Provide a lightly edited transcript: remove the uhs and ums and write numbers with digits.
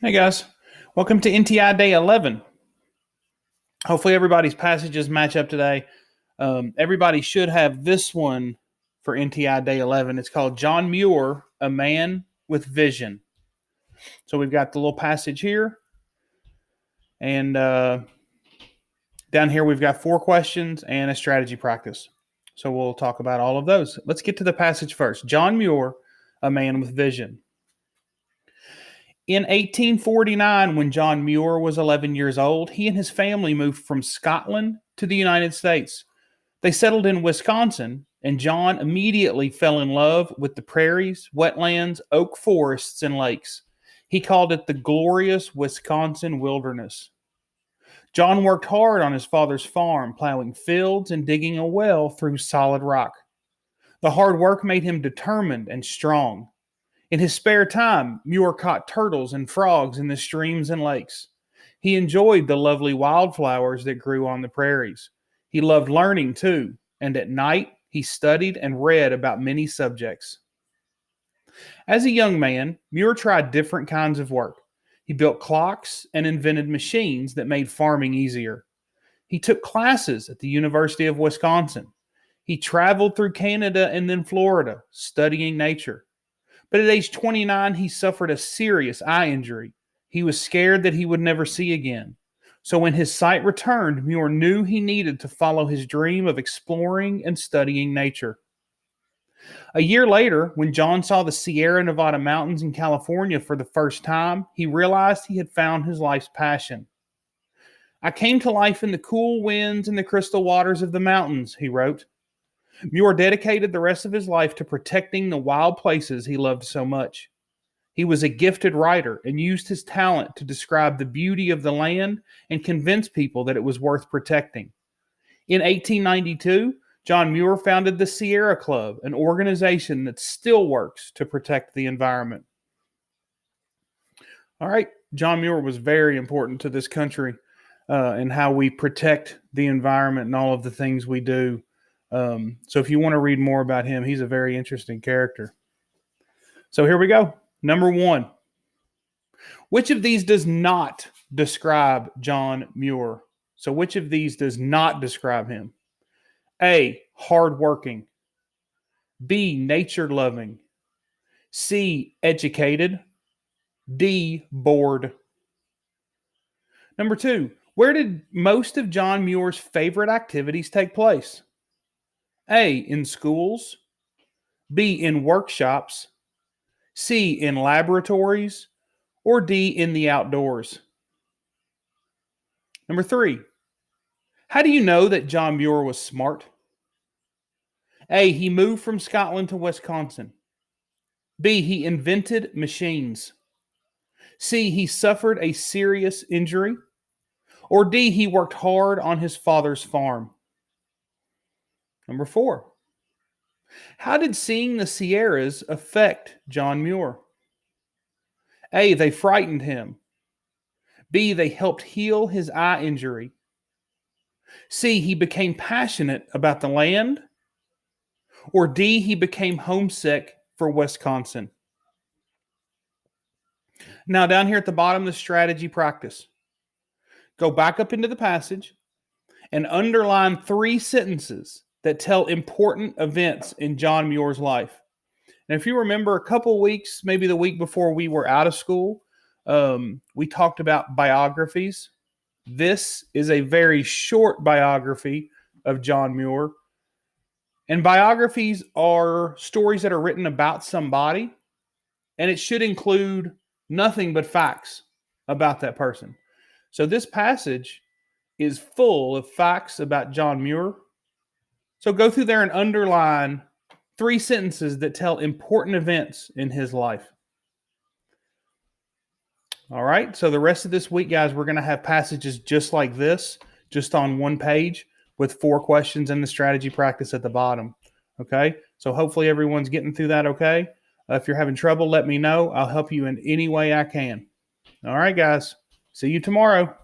Hey guys, welcome to NTI Day 11. Hopefully everybody's passages match up today. Everybody should have this one for NTI Day 11. It's called John Muir, A Man with Vision. So we've got the little passage here, and down here we've got 4 questions and a strategy practice. So we'll talk about all of those. Let's get to the passage first. John Muir, A Man with Vision. In 1849, when John Muir was 11 years old, he and his family moved from Scotland to the United States. They settled in Wisconsin, and John immediately fell in love with the prairies, wetlands, oak forests, and lakes. He called it the glorious Wisconsin wilderness. John worked hard on his father's farm, plowing fields and digging a well through solid rock. The hard work made him determined and strong. In his spare time, Muir caught turtles and frogs in the streams and lakes. He enjoyed the lovely wildflowers that grew on the prairies. He loved learning too, and at night he studied and read about many subjects. As a young man, Muir tried different kinds of work. He built clocks and invented machines that made farming easier. He took classes at the University of Wisconsin. He traveled through Canada and then Florida, studying nature. But at age 29, he suffered a serious eye injury. He was scared that he would never see again. So when his sight returned, Muir knew he needed to follow his dream of exploring and studying nature. A year later, when John saw the Sierra Nevada mountains in California for the first time, he realized he had found his life's passion. I came to life in the cool winds and the crystal waters of the mountains, he wrote. Muir dedicated the rest of his life to protecting the wild places he loved so much. He was a gifted writer and used his talent to describe the beauty of the land and convince people that it was worth protecting. In 1892, John Muir founded the Sierra Club, an organization that still works to protect the environment. All right, John Muir was very important to this country and how we protect the environment and all of the things we do. So if you want to read more about him, he's a very interesting character. So here we go. Number 1. Which of these does not describe John Muir? So which of these does not describe him? A, hardworking. B, nature-loving. C, educated. D, bored. Number 2. Where did most of John Muir's favorite activities take place? A, in schools. B, in workshops. C, in laboratories. Or D, in the outdoors. Number 3, how do you know that John Muir was smart? A, he moved from Scotland to Wisconsin. B, he invented machines. C, he suffered a serious injury. Or D, he worked hard on his father's farm. Number 4, how did seeing the Sierras affect John Muir? A, they frightened him. B, they helped heal his eye injury. C, he became passionate about the land. Or D, he became homesick for Wisconsin. Now, down here at the bottom, the strategy practice. Go back up into the passage and underline 3 sentences that tell important events in John Muir's life. And if you remember a couple weeks, maybe the week before we were out of school, we talked about biographies. This is a very short biography of John Muir. And biographies are stories that are written about somebody, and it should include nothing but facts about that person. So this passage is full of facts about John Muir. So go through there and underline 3 sentences that tell important events in his life. All right, so the rest of this week, guys, we're going to have passages just like this, just on one page with 4 questions and the strategy practice at the bottom. Okay, so hopefully everyone's getting through that okay. If you're having trouble, let me know. I'll help you in any way I can. All right, guys, see you tomorrow.